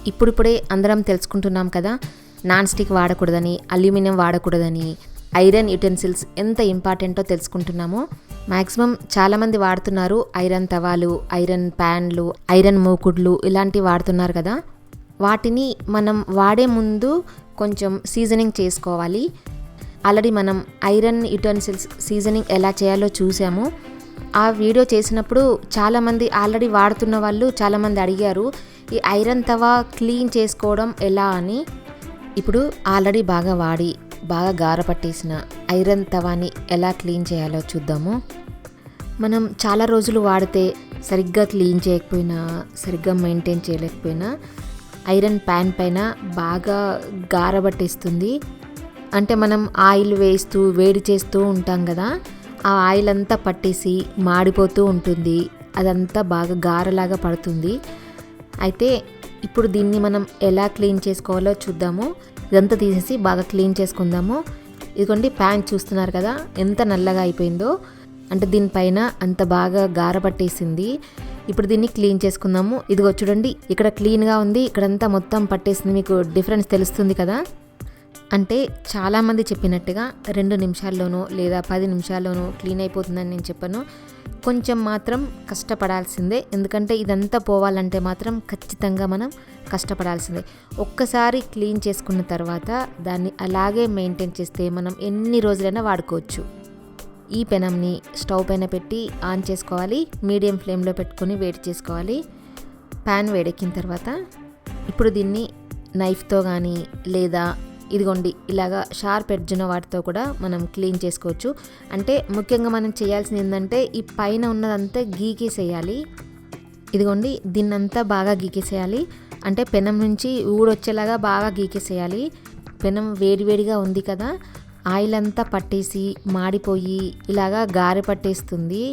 ఇప్పుడిప్పుడే అందరం తెలుసుకుంటున్నాం కదా, నాన్ స్టిక్ వాడకూడదని, అల్యూమినియం వాడకూడదని, ఐరన్ యుటెన్సిల్స్ ఎంత ఇంపార్టెంటో తెలుసుకుంటున్నాము. మ్యాక్సిమం చాలామంది వాడుతున్నారు ఐరన్ తవాలు, ఐరన్ ప్యాన్లు, ఐరన్ మూకుడ్లు ఇలాంటివి వాడుతున్నారు కదా. వాటిని మనం వాడే ముందు కొంచెం సీజనింగ్ చేసుకోవాలి. ఆల్రెడీ మనం ఐరన్ యుటెన్సిల్స్ సీజనింగ్ ఎలా చేయాలో చూసాము. ఆ వీడియో చేసినప్పుడు చాలామంది ఆల్రెడీ వాడుతున్న వాళ్ళు చాలామంది అడిగారు, ఈ ఐరన్ తవా క్లీన్ చేసుకోవడం ఎలా అని. ఇప్పుడు ఆల్రెడీ బాగా వాడి బాగా గారపట్టేసిన ఐరన్ తవాని ఎలా క్లీన్ చేయాలో చూద్దాము. మనం చాలా రోజులు వాడితే సరిగ్గా క్లీన్ చేయకపోయినా, సరిగ్గా మెయింటైన్ చేయలేకపోయినా ఐరన్ ప్యాన్ పైన బాగా గారబట్టేస్తుంది. అంటే మనం ఆయిల్ వేస్తూ వేడి చేస్తూ ఉంటాం కదా, ఆ ఆయిల్ అంతా పట్టేసి మాడిపోతూ ఉంటుంది, అదంతా బాగా గారలాగా పడుతుంది. అయితే ఇప్పుడు దీన్ని మనం ఎలా క్లీన్ చేసుకోవాలో చూద్దాము. ఇదంతా తీసేసి బాగా క్లీన్ చేసుకుందాము. ఇదిగోండి ప్యాన్ చూస్తున్నారు కదా ఎంత నల్లగా అయిపోయిందో, అంటే దీనిపైన అంత బాగా గారపట్టేసింది. ఇప్పుడు దీన్ని క్లీన్ చేసుకుందాము. ఇదిగో చూడండి, ఇక్కడ క్లీన్గా ఉంది, ఇక్కడంతా మొత్తం పట్టేసింది. మీకు డిఫరెన్స్ తెలుస్తుంది కదా. అంటే చాలామంది చెప్పినట్టుగా 2 నిమిషాల్లోనో లేదా 10 నిమిషాల్లోనో క్లీన్ అయిపోతుందని నేను చెప్పను. కొంచెం మాత్రం కష్టపడాల్సిందే. ఎందుకంటే ఇదంతా పోవాలంటే మాత్రం ఖచ్చితంగా మనం కష్టపడాల్సిందే. ఒక్కసారి క్లీన్ చేసుకున్న తర్వాత దాన్ని అలాగే మెయింటైన్ చేస్తే మనం ఎన్ని రోజులైనా వాడుకోవచ్చు. ఈ పెనంని స్టవ్ పైన పెట్టి ఆన్ చేసుకోవాలి. మీడియం ఫ్లేమ్లో పెట్టుకొని వేడి చేసుకోవాలి. ప్యాన్ వేడెక్కిన తర్వాత ఇప్పుడు దీన్ని నైఫ్తో కానీ లేదా ఇదిగోండి ఇలాగా షార్ప్ ఎడ్జ్ ఉన్న వాటితో కూడా మనం క్లీన్ చేసుకోవచ్చు. అంటే ముఖ్యంగా మనం చేయాల్సింది ఏంటంటే ఈ పైన ఉన్నదంతా గీకేసేయాలి. ఇదిగోండి దీన్నంతా బాగా గీకేసేయాలి. అంటే పెనం నుంచి ఊడొచ్చేలాగా బాగా గీకేసేయాలి. పెనం వేడివేడిగా ఉంది కదా, ఆయిల్ అంతా పట్టేసి మాడిపోయి ఇలాగా గారె పట్టేస్తుంది.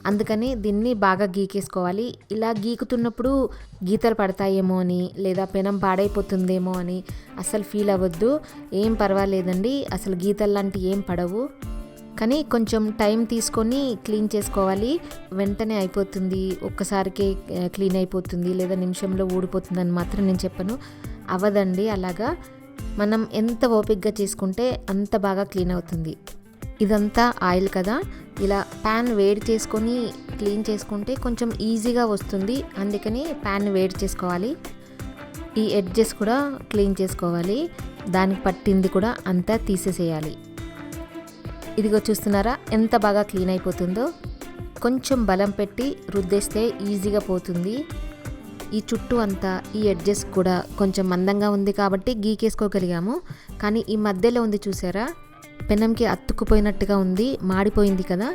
అందుకని దీన్ని బాగా గీకేసుకోవాలి. ఇలా గీకుతున్నప్పుడు గీతలు పడతాయేమో అని లేదా పెనం పాడైపోతుందేమో అని అసలు ఫీల్ అవ్వద్దు. ఏం పర్వాలేదండి, అసలు గీతలు లాంటివి ఏం పడవు. కానీ కొంచెం టైం తీసుకొని క్లీన్ చేసుకోవాలి. వెంటనే అయిపోతుంది, ఒక్కసారికే క్లీన్ అయిపోతుంది లేదా నిమిషంలో ఊడిపోతుందని మాత్రం నేను చెప్పను. అవ్వదండి అలాగా. మనం ఎంత ఓపికగా చేసుకుంటే అంత బాగా క్లీన్ అవుతుంది. ఇదంతా ఆయిల్ కదా, ఇలా ప్యాన్ వేడి చేసుకొని క్లీన్ చేసుకుంటే కొంచెం ఈజీగా వస్తుంది. అందుకని ప్యాన్ వేడి చేసుకోవాలి. ఈ ఎడ్జెస్ కూడా క్లీన్ చేసుకోవాలి. దానికి పట్టింది కూడా అంతా తీసేసేయాలి. ఇదిగో చూస్తున్నారా ఎంత బాగా క్లీన్ అయిపోతుందో. కొంచెం బలం పెట్టి రుద్దేస్తే ఈజీగా పోతుంది. ఈ చుట్టూ అంతా ఈ ఎడ్జెస్ కూడా కొంచెం మందంగా ఉంది కాబట్టి గీకేసుకోగలిగాము. కానీ ఈ మధ్యలో ఉంది చూసారా, పెనంకి అతుక్కుపోయినట్టుగా ఉంది, మాడిపోయింది కదా.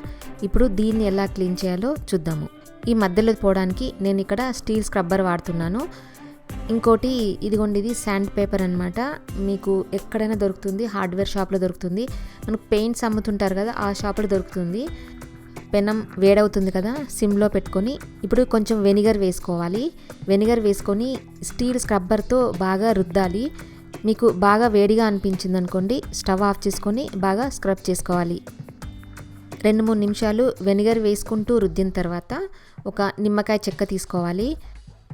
ఇప్పుడు దీన్ని ఎలా క్లీన్ చేయాలో చూద్దాము. ఈ మధ్యలో పోవడానికి నేను ఇక్కడ స్టీల్ స్క్రబ్బర్ వాడుతున్నాను. ఇంకోటి ఇదిగోండి, ఇది శాండ్ పేపర్ అనమాట. మీకు ఎక్కడైనా దొరుకుతుంది, హార్డ్వేర్ షాప్లో దొరుకుతుంది. మనకు పెయింట్స్ అమ్ముతుంటారు కదా, ఆ షాప్లో దొరుకుతుంది. పెనం వేడవుతుంది కదా, సిమ్లో పెట్టుకొని ఇప్పుడు కొంచెం వెనిగర్ వేసుకోవాలి. వెనిగర్ వేసుకొని స్టీల్ స్క్రబ్బర్తో బాగా రుద్దాలి. మీకు బాగా వేడిగా అనిపించింది అనుకోండి, స్టవ్ ఆఫ్ చేసుకొని బాగా స్క్రబ్ చేసుకోవాలి. 2-3 నిమిషాలు వెనిగర్ వేసుకుంటూ రుద్దిన తర్వాత ఒక నిమ్మకాయ చెక్క తీసుకోవాలి.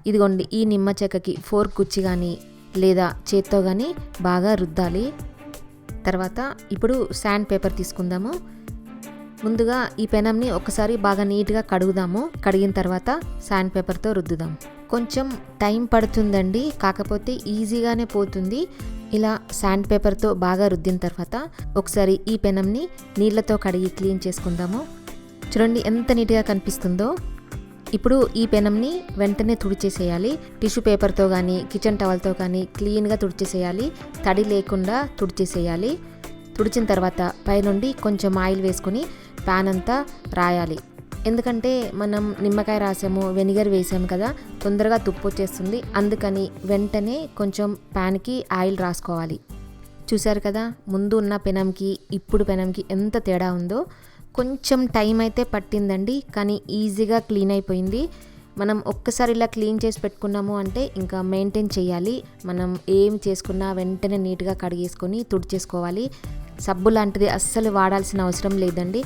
ఇదిగోండి ఈ నిమ్మ చెక్కకి ఫోర్క్ గుచ్చి కానీ లేదా చేత్తో కానీ బాగా రుద్దాలి. తర్వాత ఇప్పుడు శాండ్ పేపర్ తీసుకుందాము. ముందుగా ఈ పెనంని ఒకసారి బాగా నీట్గా కడుగుదాము. కడిగిన తర్వాత శాండ్ పేపర్తో రుద్దుదాం. కొంచెం టైం పడుతుందండి, కాకపోతే ఈజీగానే పోతుంది. ఇలా శాండ్ పేపర్తో బాగా రుద్దిన తర్వాత ఒకసారి ఈ పెనంని నీళ్ళతో కడిగి క్లీన్ చేసుకుందాము. చూడండి ఎంత నీట్గా కనిపిస్తుందో. ఇప్పుడు ఈ పెనంని వెంటనే తుడిచేసేయాలి. టిష్యూ పేపర్తో కానీ కిచెన్ టవల్తో కానీ క్లీన్గా తుడిచేసేయాలి. తడి లేకుండా తుడిచేసేయాలి. తుడిచిన తర్వాత పైనుండి కొంచెం ఆయిల్ వేసుకొని ప్యాన్ అంతా రాయాలి. ఎందుకంటే మనం నిమ్మకాయ రాసాము, వెనిగర్ వేసాము కదా, తొందరగా తుప్పు వచ్చేస్తుంది. అందుకని వెంటనే కొంచెం ప్యాన్కి ఆయిల్ రాసుకోవాలి. చూసారు కదా, ముందు ఉన్న పెనంకి ఇప్పుడు పెనంకి ఎంత తేడా ఉందో. కొంచెం టైం అయితే పట్టిందండి, కానీ ఈజీగా క్లీన్ అయిపోయింది. మనం ఒక్కసారి ఇలా క్లీన్ చేసి పెట్టుకున్నాము అంటే ఇంకా మెయింటైన్ చేయాలి. మనం ఏం చేసుకున్నా వెంటనే నీట్గా కడిగేసుకొని తుడిచేసుకోవాలి. సబ్బు లాంటిది అస్సలు వాడాల్సిన అవసరం లేదండి.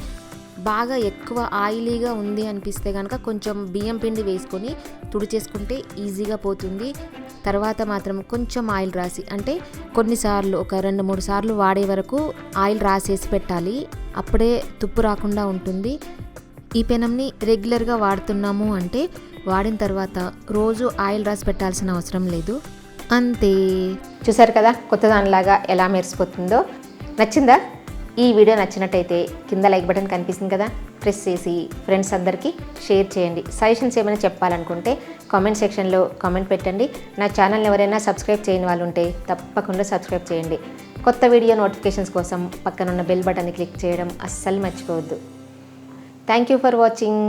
బాగా ఎక్కువ ఆయిలీగా ఉంది అనిపిస్తే కనుక కొంచెం బియ్యం పిండి వేసుకొని తుడిచేసుకుంటే ఈజీగా పోతుంది. తర్వాత మాత్రం కొంచెం ఆయిల్ రాసి, అంటే కొన్నిసార్లు ఒక 2-3 సార్లు వాడే వరకు ఆయిల్ రాసేసి పెట్టాలి. అప్పుడే తుప్పు రాకుండా ఉంటుంది. ఈ పెనంని రెగ్యులర్గా వాడుతున్నాము అంటే వాడిన తర్వాత రోజు ఆయిల్ రాసి పెట్టాల్సిన అవసరం లేదు. అంతే. చూసారు కదా కొత్త దానిలాగా ఎలా మెరిసిపోతుందో. నచ్చిందా? ఈ వీడియో నచ్చినట్టయితే కింద లైక్ బటన్ కనిపిస్తుంది కదా, ప్రెస్ చేసి ఫ్రెండ్స్ అందరికీ షేర్ చేయండి. సజెషన్స్ ఏమైనా చెప్పాలనుకుంటే కామెంట్ సెక్షన్లో కామెంట్ పెట్టండి. నా ఛానల్ని ఎవరైనా సబ్స్క్రైబ్ చేయని వాళ్ళు ఉంటే తప్పకుండా సబ్స్క్రైబ్ చేయండి. కొత్త వీడియో నోటిఫికేషన్స్ కోసం పక్కనున్న బెల్ బటన్ని క్లిక్ చేయడం అస్సలు మర్చిపోవద్దు. Thank you for watching.